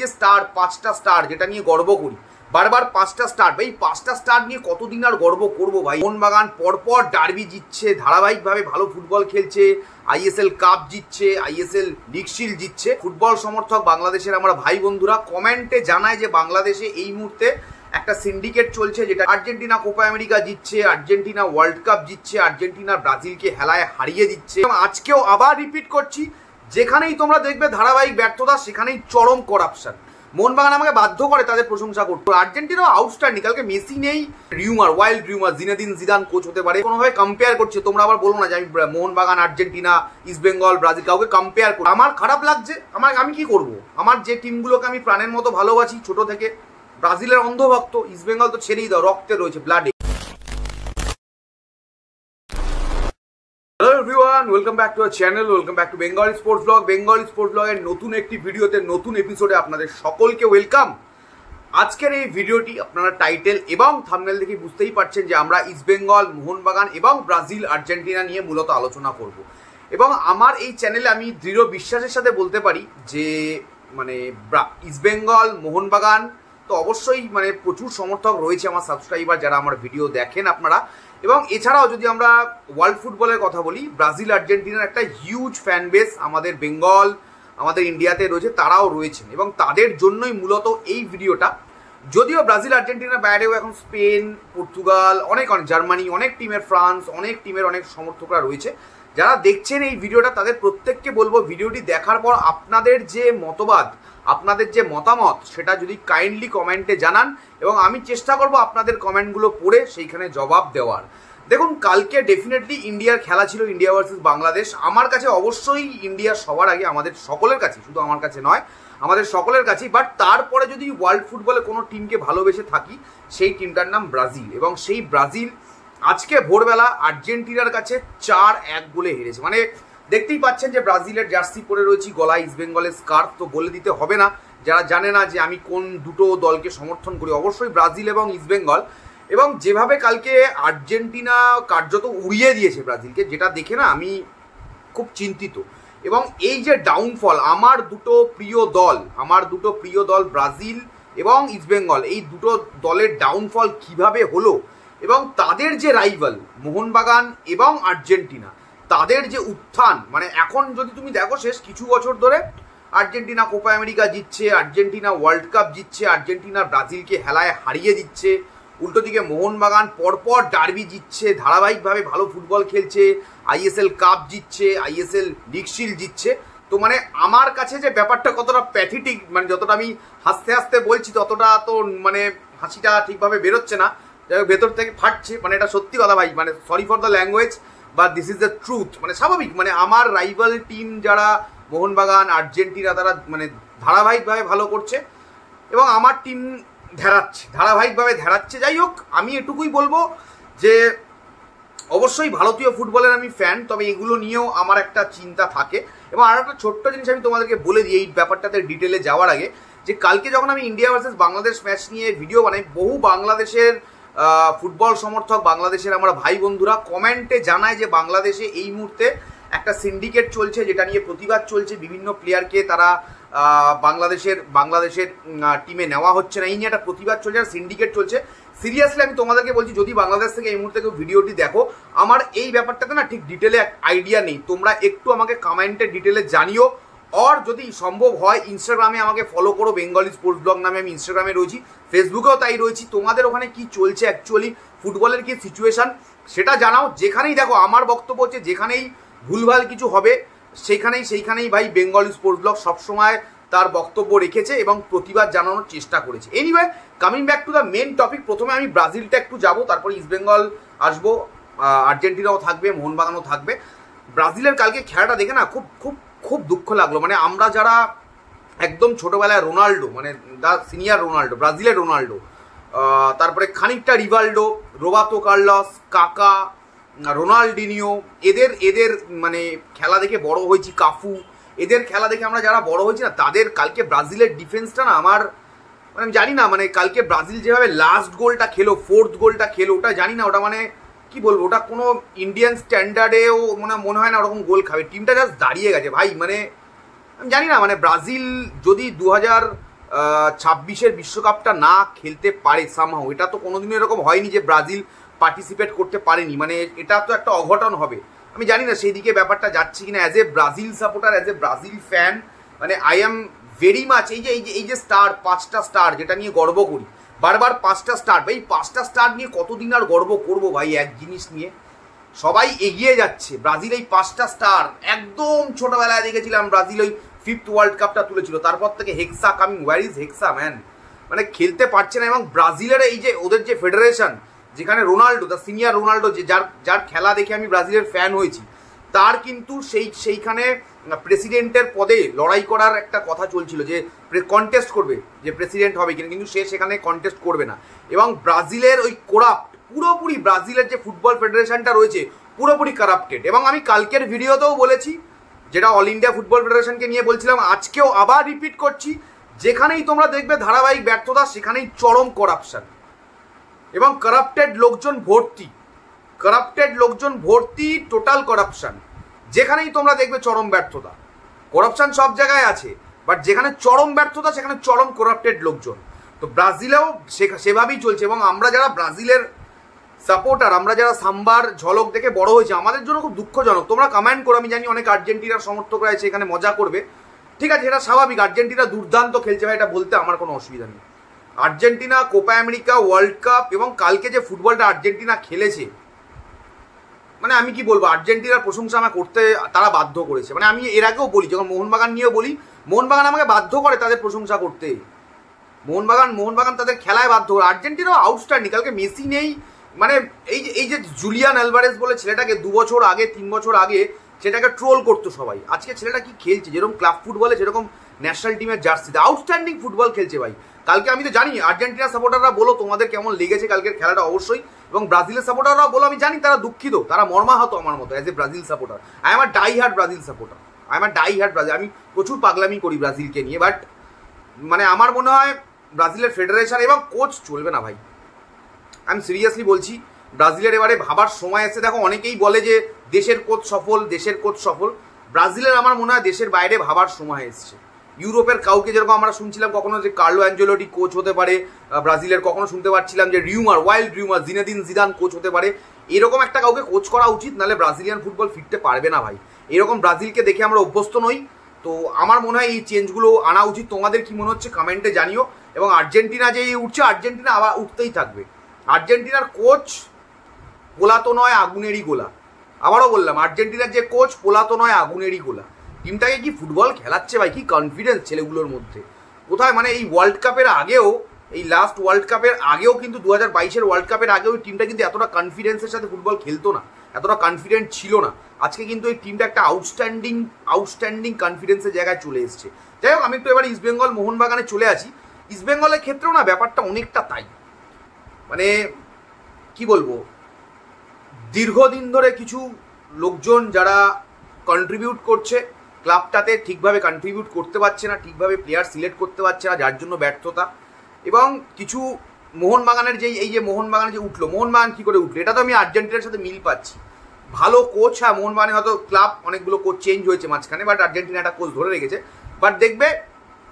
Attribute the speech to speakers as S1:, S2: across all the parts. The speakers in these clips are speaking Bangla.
S1: যে স্টার, 5টা স্টার যেটা নিয়ে গর্ব করি, বারবার 5টা স্টার, ভাই 5টা স্টার নিয়ে কতদিন আর গর্ব করবো ভাই। মোহনবাগান পরপর ডার্বি জিতছে, ধারাবাহিকভাবে ভালো ফুটবল খেলছে, আইএসএল কাপ জিতছে, আইএসএল লিগ শিল্ড জিতছে। ফুটবল সমর্থক বাংলাদেশের আমরা ভাই বন্ধুরা কমেন্টে জানায় যে বাংলাদেশে এই মুহূর্তে একটা সিন্ডিকেট চলছে, যেটা আর্জেন্টিনা কোপা আমেরিকা জিতছে, আর্জেন্টিনা ওয়ার্ল্ড কাপ জিতছে, আর্জেন্টিনা ব্রাজিলকে হেলায় হারিয়ে দিচ্ছে। এবং আজকেও আবার রিপিট করছি, যেখানেই তোমরা দেখবে ধারাবাহিক ব্যর্থতা, সেখানেই চরম করাপশন। মোহনবাগান আমাকে বাধ্য করে তাদের প্রশংসা করতো। আর্জেন্টিনাও আউটস্ট্যান্ডিং, কালকে মেসি নেই, rumour, wild rumour, Zinedine Zidane coach হতে পারে, কোনোভাবে কম্পেয়ার করছে। তোমরা আবার বলো না যে আমি Mohun Bagan, Argentina, east Bengal, Brazil কাউকে কম্পেয়ার করি। আমার খারাপ লাগছে, আমি কি করব? আমার যে টিমগুলোকে আমি প্রাণের মতো ভালোবাসি ছোট থেকে, ব্রাজিলের অন্ধভক্ত, ইস্ট বেঙ্গল তো ছেড়েই দাও, রক্তে রয়েছে, ব্লাডে। Hello everyone, welcome back to our channel, welcome back to Bengali sports blog. Bengali sports ব্লগের নতুন একটি ভিডিওতে, নতুন এপিসোডে আপনাদের সকলকে ওয়েলকাম। আজকের এই ভিডিওটি আপনারা টাইটেল এবং থাম্বনেল দেখে বুঝতেই পারছেন যে আমরা ইস্ট বেঙ্গল, মোহনবাগান এবং ব্রাজিল, আর্জেন্টিনা নিয়ে মূলত আলোচনা করব। এবং আমার এই চ্যানেলে আমি দৃঢ় বিশ্বাসের সাথে বলতে পারি যে মানে ইস্ট বেঙ্গল, মোহনবাগান তো অবশ্যই মানে প্রচুর সমর্থক রয়েছে, আমার সাবস্ক্রাইবার যারা আমার ভিডিও দেখেন আপনারা। এবং এছাড়াও যদি আমরা ওয়ার্ল্ড ফুটবলের কথা বলি, ব্রাজিল, আর্জেন্টিনার একটা হিউজ ফ্যান বেস আমাদের বেঙ্গল, আমাদের ইন্ডিয়াতে রয়েছে, তারাও রয়েছেন এবং তাদের জন্যই মূলত এই ভিডিওটা। যদিও ব্রাজিল, আর্জেন্টিনার বাইরেও এখন স্পেন, পর্তুগাল, অনেক জার্মানি, অনেক টিমের, ফ্রান্স, অনেক টিমের অনেক সমর্থকরা রয়েছে। যারা দেখছেন এই ভিডিওটা তাদের প্রত্যেককে বলবো, ভিডিওটি দেখার পর আপনাদের যে মতবাদ, আপনাদের যে মতামত, সেটা যদি কাইন্ডলি কমেন্টে জানান এবং আমি চেষ্টা করব আপনাদের কমেন্টগুলো পড়ে সেইখানে জবাব দেওয়ার। দেখুন, কালকে ডেফিনেটলি ইন্ডিয়ার খেলা ছিল, ইন্ডিয়া ভার্সেস বাংলাদেশ। আমার কাছে অবশ্যই ইন্ডিয়া সবার আগে, আমাদের সকলের কাছে, শুধু আমার কাছে নয়, আমাদের সকলের কাছেই। বাট তারপরে যদি ওয়ার্ল্ড ফুটবলে কোনো টিমকে ভালোবেসে থাকি, সেই টিমটার নাম ব্রাজিল। এবং সেই ব্রাজিল আজকে ভোরবেলা আর্জেন্টিনার কাছে 4-1 গোলে হেরেছে। মানে দেখতেই পাচ্ছেন যে ব্রাজিলের জার্সি পরে রয়েছি, গলায় ইস্ট বেঙ্গলের স্কার্ফ, তো বলে দিতে হবে না যারা জানে না যে আমি কোন দুটো দলকে সমর্থন করি, অবশ্যই ব্রাজিল এবং ইস্ট বেঙ্গল। এবং যেভাবে কালকে আর্জেন্টিনা কার্যত উড়িয়ে দিয়েছে ব্রাজিলকে, যেটা দেখে না আমি খুব চিন্তিত। এবং এই যে ডাউনফল, আমার দুটো প্রিয় দল ব্রাজিল এবং ইস্ট বেঙ্গল, এই দুটো দলের ডাউনফল কিভাবে হলো, এবং তাদের যে রাইভাল মোহনবাগান এবং আর্জেন্টিনা, তাদের যে উত্থান, মানে এখন যদি তুমি দেখো শেষ কিছু বছর ধরে আর্জেন্টিনা কোপা আমেরিকা জিতছে, আর্জেন্টিনা ওয়ার্ল্ড কাপ জিতছে, আর্জেন্টিনা ব্রাজিলকে হেলায় হারিয়ে দিচ্ছে, উল্টো দিকে মোহনবাগান পরপর ডার্বি জিতছে, ধারাবাহিকভাবে ভালো ফুটবল খেলছে, আইএসএল কাপ জিতছে, আইএসএল লিগ শিল্ড জিতছে। তো মানে আমার কাছে যে ব্যাপারটা কতটা প্যাথেটিক, মানে যতটা আমি হাসতে হাসতে বলছি ততটা তো মানে হাসিটা ঠিকভাবে বেরোচ্ছে না, ভেতর থেকে ফাটছে। মানে এটা সত্যি কথা ভাই, মানে সরি ফর দ্য ল্যাঙ্গুয়েজ, বা দিস ইজ দ্য ট্রুথ। মানে স্বাভাবিক, মানে আমার রাইভাল টিম যারা মোহনবাগান, আর্জেন্টিনা, তারা মানে ধারাবাহিকভাবে ভালো করছে এবং আমার টিম ধারাবাহিকভাবে ধ্যারাচ্ছে। যাই হোক, আমি এটুকুই বলবো যে অবশ্যই ভারতীয় ফুটবলের আমি ফ্যান, তবে এগুলো নিয়েও আমার একটা চিন্তা থাকে। এবং আর একটা ছোট্ট জিনিস আমি তোমাদেরকে বলে দিই এই ব্যাপারটাতে ডিটেলে যাওয়ার আগে, যে কালকে যখন আমি ইন্ডিয়া ভার্সেস বাংলাদেশ ম্যাচ নিয়ে ভিডিও বানাই, বহু বাংলাদেশের ফুটবল সমর্থক, বাংলাদেশের আমরা ভাই বন্ধুরা কমেন্টে জানায় যে বাংলাদেশে এই মুহূর্তে একটা সিন্ডিকেট চলছে, যেটা নিয়ে প্রতিবাদ চলছে, বিভিন্ন প্লেয়ারকে তারা বাংলাদেশের টিমে নেওয়া হচ্ছে না, এই নিয়ে একটা প্রতিবাদ চলছে, একটা সিন্ডিকেট চলছে। সিরিয়াসলি আমি তোমাদেরকে বলছি, যদি বাংলাদেশ থেকে এই মুহূর্তে কেউ ভিডিওটি দেখো, আমার এই ব্যাপারটাতে না ঠিক ডিটেলে আইডিয়া নেই, তোমরা একটু আমাকে কমেন্টে ডিটেলে জানিও। আর যদি সম্ভব হয় ইনস্টাগ্রামে আমাকে ফলো করো, বেঙ্গলি স্পোর্টস ব্লগ নামে আমি ইনস্টাগ্রামে রয়েছি, ফেসবুকেও তাই রয়েছি। তোমাদের ওখানে কি চলছে অ্যাকচুয়ালি, ফুটবলের কি সিচুয়েশন, সেটা জানাও। যেখানেই দেখো, আমার বক্তব্য হচ্ছে যেখানেই ভুলভাল কিছু হবে সেইখানেই ভাই বেঙ্গলি স্পোর্টস ব্লগ সবসময় তার বক্তব্য রেখেছে এবং প্রতিবাদ জানানোর চেষ্টা করেছে। Anyway, coming back to the main topic, প্রথমে আমি ব্রাজিলটা একটু যাবো, তারপর ইস্ট বেঙ্গল আসবো, আর্জেন্টিনাও থাকবে, মোহনবাগানও থাকবে। ব্রাজিলের কালকে খেলাটা দেখে না খুব খুব খুব দুঃখ লাগলো। মানে আমরা যারা একদম ছোটবেলায় রোনাল্ডো, মানে দা সিনিয়র রোনাল্ডো, ব্রাজিলের রোনাল্ডো, তারপরে খানিকটা রিভাল্ডো, রোবার্তো কার্লোস, কাকা, রোনাল্ডিনিও, এদের মানে খেলা দেখে বড় হয়েছি, কাফু, এদের খেলা দেখে আমরা যারা বড় হয়েছি না, তাদের কালকে ব্রাজিলের ডিফেন্সটা না আমার মানে আমি জানি না, মানে কালকে ব্রাজিল যেভাবে লাস্ট গোলটা খেলো, ফোর্থ গোলটা খেলো, ওটা জানি না, ওটা মানে কি বলবো, ওটা কোনো ইন্ডিয়ান স্ট্যান্ডার্ডেও মনে হয় না ওরকম গোল খাবে। টিমটা জাস্ট দাঁড়িয়ে গেছে ভাই। মানে আমি জানি না, মানে ব্রাজিল যদি 26-এর বিশ্বকাপটা না খেলতে পারে সামহাও। এটা তো কোনোদিনও এরকম হয়নি যে ব্রাজিল পার্টিসিপেট করতে পারেনি, মানে এটা তো একটা অঘটন হবে। আমি জানি না সেই দিকে ব্যাপারটা যাচ্ছে কিনা। As a Brazil supporter, as a Brazil fan, মানে আই এম ভেরি মাচ এই যে স্টার, 5টা স্টার যেটা নিয়ে গর্ব করি বারবার, 5টা স্টার ভাই, 5টা স্টার নিয়ে কতদিন আর গর্ব করবো ভাই? এক জিনিস নিয়ে সবাই এগিয়ে যাচ্ছে। ব্রাজিল এই 5টা স্টার, একদম ছোটবেলায় দেখেছিলাম ব্রাজিল ওই 5th ওয়ার্ল্ড কাপটা তুলেছিল, তারপর থেকে hexa coming, where is hexa man? মানে খেলতে পারছে না। এবং ব্রাজিলের এই যে ওদের যে ফেডারেশন, যেখানে রোনাল্ডো, দ্য সিনিয়র রোনাল্ডো, যে যার খেলা দেখে আমি ব্রাজিলের ফ্যান হয়েছি, তার কিন্তু সেইখানে প্রেসিডেন্টের পদে লড়াই করার একটা কথা চলছিল, যে কন্টেস্ট করবে, যে প্রেসিডেন্ট হবে কিনা, কিন্তু সে সেখানে কন্টেস্ট করবে না। এবং ব্রাজিলের ওই করাপ্ট, পুরোপুরি ব্রাজিলের যে ফুটবল ফেডারেশনটা রয়েছে পুরোপুরি কারাপ্টেড। এবং আমি কালকের ভিডিওতেও বলেছি, যেটা অল ইন্ডিয়া ফুটবল ফেডারেশনকে নিয়ে বলছিলাম, আজকেও আবার রিপিট করছি, যেখানেই তোমরা দেখবে ধারাবাহিক ব্যর্থতা, সেখানেই চরম করাপশন এবং কারাপ্টেড লোকজন ভর্তি, টোটাল করাপশন। যেখানেই তোমরা দেখবে চরম ব্যর্থতা। করাপশন সব জায়গায় আছে, বাট যেখানে চরম ব্যর্থতা সেখানে চরম করাপ্টেড লোকজন। তো ব্রাজিলেও সেভাবেই চলছে। এবং আমরা যারা ব্রাজিলের সাপোর্টার, আমরা যারা সাম্বার ঝলক দেখে বড় হয়েছে, আমাদের জন্য খুব দুঃখজনক। তোমরা কমেন্ট করো, আমি জানি অনেক আর্জেন্টিনার সমর্থকরা আছে এখানে মজা করবে, ঠিক আছে, এটা স্বাভাবিক। আর্জেন্টিনা দুর্দান্ত খেলছে ভাই, এটা বলতে আমার কোনো অসুবিধা নেই। Argentina Copa America, world cup, এবং কালকে যে ফুটবলটা আর্জেন্টিনা খেলেছে, মানে আমি কি বলবো, আর্জেন্টিনার প্রশংসা আমার করতে তারা বাধ্য করেছে। মানে আমি এর আগেও বলি, যখন মোহনবাগান নিয়েও বলি, মোহনবাগান আমাকে বাধ্য করে তাদের প্রশংসা করতে। মোহনবাগান তাদের খেলায় বাধ্য করে। আর্জেন্টিনাও আউটস্ট্যান্ডিং। কালকে মেসি নেই, মানে এই যে জুলিয়ান অ্যালভারেজ বলে ছেলেটাকে 2 বছর আগে 3 বছর আগে সেটাকে ট্রোল করতো সবাই, আজকে ছেলেটা কি খেলছে, যেরকম ক্লাব ফুটবলে সেরকম ন্যাশনাল টিমের জার্সিতে আউটস্ট্যান্ডিং ফুটবল খেলছে ভাই। কালকে আমি তো জানি আর্জেন্টিনা সাপোর্টাররা বলো তোমাদের কেমন লেগেছে কালকের খেলাটা অবশ্যই, এবং ব্রাজিলের সাপোর্টাররাও বলো, আমি জানি তারা দুঃখিত, তারা মর্মাহত আমার মতো as a Brazil supporter. I am a die hard Brazil supporter, আমি প্রচুর পাগলামি করি ব্রাজিলকে নিয়ে, বাট মানে আমার মনে হয় ব্রাজিলের ফেডারেশন এবং কোচ চলবে না ভাই। আমি সিরিয়াসলি বলছি, ব্রাজিলের এবারে ভাবার সময় এসে, দেখো অনেকেই বলে যে দেশের কোচ সফল, ব্রাজিলের আমার মনে হয় দেশের বাইরে ভাবার সময় এসছে। ইউরোপের কাউকে যেরকম আমরা শুনছিলাম কখনো যে কার্লো অ্যাঞ্জেলোটি কোচ হতে পারে ব্রাজিলের, কখনো শুনতে পাচ্ছিলাম যে wild rumour Zinedine Zidane coach হতে পারে, এরকম একটা কাউকে কোচ করা উচিত, নাহলে ব্রাজিলিয়ান ফুটবল ফিরতে পারবে না ভাই। এরকম ব্রাজিলকে দেখে আমরা অভ্যস্ত নই। তো আমার মনে হয় এই চেঞ্জগুলো আনা উচিত। তোমাদের কি মনে হচ্ছে কমেন্টে জানিও। এবং আর্জেন্টিনা যে উঠছে, আর্জেন্টিনা আবার উঠতেই থাকবে। আর্জেন্টিনার কোচ পোলা তো নয়, আগুনেরই গোলা। আবারও বললাম, আর্জেন্টিনার যে কোচ পোলা তো নয়, আগুনেরই গোলা। টিমটাকে কি ফুটবল খেলাচ্ছে ভাই, কি কনফিডেন্স ছেলেগুলোর মধ্যে। কোথায় মানে এই ওয়ার্ল্ড কাপের আগেও, এই লাস্ট ওয়ার্ল্ড কাপের আগেও কিন্তু 2022-এর ওয়ার্ল্ড কাপের আগেও এই টিমটা কিন্তু এতটা কনফিডেন্সের সাথে ফুটবল খেলতো না, এতটা কনফিডেন্ট ছিল না। আজকে কিন্তু এই টিমটা একটা আউটস্ট্যান্ডিং কনফিডেন্সের জায়গায় চলে এসছে। যাই হোক, আমি একটু এবার ইস্টবেঙ্গল মোহনবাগানে চলে আসি। ইস্টবেঙ্গলের ক্ষেত্রেও না ব্যাপারটা অনেকটা তাই, মানে কি বলবো, দীর্ঘদিন ধরে কিছু লোকজন যারা কন্ট্রিবিউট করছে ক্লাবটাতে, ঠিকভাবে কন্ট্রিবিউট করতে পারছে না, ঠিকভাবে প্লেয়ার সিলেক্ট করতে পারছে না, যার জন্য ব্যর্থতা। এবং কিছু মোহনবাগানের এই যে মোহনবাগান যে উঠলো, মোহনবাগান কী করে উঠলো, এটা তো আমি আর্জেন্টিনার সাথে মিল পাচ্ছি। ভালো কোচ, হ্যাঁ মোহনবাগানে হয়তো ক্লাব অনেকগুলো কোচ চেঞ্জ হয়েছে মাঝখানে, বাট আর্জেন্টিনা একটা কোচ ধরে রেখেছে। বাট দেখবে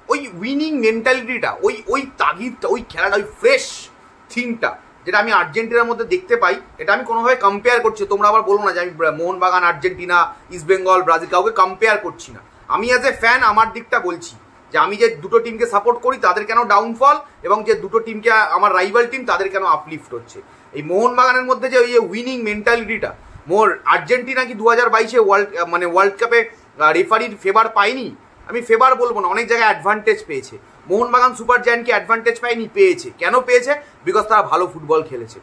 S1: ওই উইনিং মেন্টালিটিটা, ওই তাগিদটা, ওই খেলাটা, ওই ফ্রেশ থিমটা যেটা আমি আর্জেন্টিনার মধ্যে দেখতে পাই, এটা আমি কোনোভাবে কম্পেয়ার করছি। তোমরা আবার বলো না যে আমি মোহনবাগান, আর্জেন্টিনা, ইস্টবেঙ্গল, ব্রাজিল কাউকে কম্পেয়ার করছি না। আমি অ্যাজ এ ফ্যান আমার দিকটা বলছি, যে আমি যে দুটো টিমকে সাপোর্ট করি তাদের কেন ডাউনফল, এবং যে দুটো টিমকে আমার রাইভাল টিম তাদের কেন আপলিফট হচ্ছে। এই মোহনবাগানের মধ্যে যে ওই উইনিং মেন্টালিটিটা, আর্জেন্টিনা কি 2022-এ ওয়ার্ল্ড কাপে রেফারির ফেভার পায়নি? আমি ফেভার বলবো না, অনেক জায়গায় অ্যাডভান্টেজ পেয়েছে। মোহনবাগান সুপার জায়ান্টকে অ্যাডভান্টেজ পায়নি? পেয়েছে। কেন পেয়েছে? বিকজ তারা ভালো ফুটবল খেলেছে।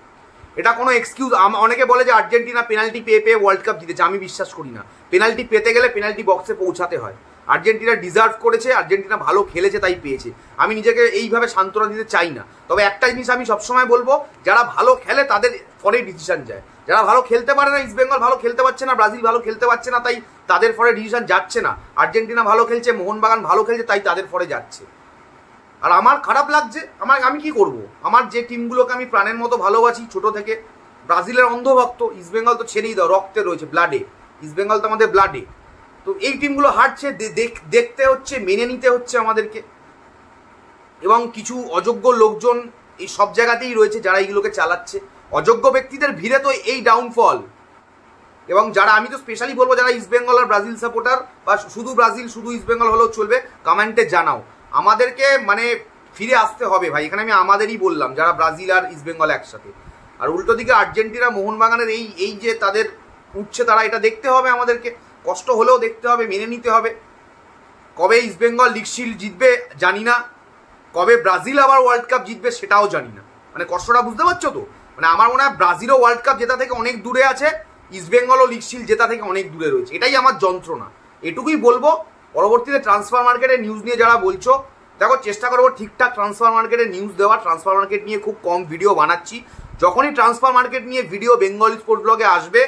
S1: এটা কোনো এক্সকিউজ। অনেকে বলে যে আর্জেন্টিনা পেনাল্টি পেয়ে ওয়ার্ল্ড কাপ জিতেছে, আমি বিশ্বাস করি না। পেনাল্টি পেতে গেলে পেনাল্টি বক্সে পৌঁছাতে হয়। আর্জেন্টিনা ডিজার্ভ করেছে, আর্জেন্টিনা ভালো খেলেছে তাই পেয়েছে। আমি নিজেকে এইভাবে সান্ত্বনা দিতে চাই না। তবে একটা জিনিস আমি সবসময় বলবো, যারা ভালো খেলে তাদের ফলে ডিসিশন যায়, যারা ভালো খেলতে পারে না, ইস্টবেঙ্গল ভালো খেলতে পারছে না, ব্রাজিল ভালো খেলতে পারছে না, তাই তাদের ফলে ডিসিশন যাচ্ছে না। আর্জেন্টিনা ভালো খেলছে, মোহনবাগান ভালো খেলছে, তাই তাদের ফলে যাচ্ছে। আর আমার খারাপ লাগছে, আমি কি করব? আমার যে টিমগুলোকে আমি প্রাণের মতো ভালোবাসি ছোট থেকে, ব্রাজিলের অন্ধভক্ত, ইস্টবেঙ্গল তো ছেড়েই দাও, রক্তে রয়েছে, ব্লাডে, ইস্টবেঙ্গল তো আমাদের ব্লাডে। তো এই টিমগুলো হারছে, দেখতে হচ্ছে, মেনে নিতে হচ্ছে আমাদেরকে। এবং কিছু অযোগ্য লোকজন এই সব জায়গাতেই রয়েছে যারা এইগুলোকে চালাচ্ছে। অযোগ্য ব্যক্তিদের ভিড়ে তো এই ডাউনফল। এবং যারা, আমি তো স্পেশালি বলবো যারা ইস্ট বেঙ্গল আর ব্রাজিল সাপোর্টার, বা শুধু ব্রাজিল শুধু ইস্ট বেঙ্গল হলেও চলবে, কমেন্টে জানাও। আমাদেরকে মানে ফিরে আসতে হবে ভাই, এখানে আমি আমাদেরই বললাম যারা ব্রাজিল আর ইস্ট বেঙ্গল একসাথে। আর উল্টো দিকে আর্জেন্টিনা মোহনবাগানের এই যে তাদের উঠছে, তারা এটা দেখতে হবে আমাদেরকে, কষ্ট হলেও দেখতে হবে, মেনে নিতে হবে। কবে ইস্ট বেঙ্গল লিগ শিল্ড জিতবে জানি না, কবে ব্রাজিল আবার ওয়ার্ল্ড কাপ জিতবে সেটাও জানি না। মানে কষ্টটা বুঝতে পারছো তো? মানে আমার মনে হয় ব্রাজিলও ওয়ার্ল্ড কাপ জেতা থেকে অনেক দূরে আছে, ইস্ট বেঙ্গলও লিগ শিল্ড জেতা থেকে অনেক দূরে রয়েছে। এটাই আমার যন্ত্রণা। এটুকুই বলবো। পরবর্তীতে ট্রান্সফার মার্কেটের নিউজ নিয়ে যারা বলছো, দেখো চেষ্টা করবো ঠিকঠাক ট্রান্সফার মার্কেটের নিউজ দেওয়ার। ট্রান্সফার মার্কেট নিয়ে খুব কম ভিডিও বানাচ্ছি। যখনই ট্রান্সফার মার্কেট নিয়ে ভিডিও বেঙ্গলি স্পোর্টস ব্লগে আসবে,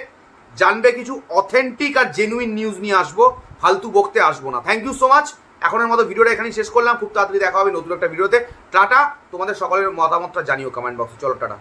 S1: জানবে কিছু অথেন্টিক আর জেনুইন নিউজ নিয়ে আসবো, ফালতু বকতে আসবো না। Thank you so much. এখনের মতো ভিডিওটা এখানেই শেষ করলাম। খুব তাড়াতাড়ি দেখা হবে নতুন একটা ভিডিওতে। টাটা। তোমাদের সকলের মতামতটা জানিও কমেন্ট বক্সে। চলো টাটা।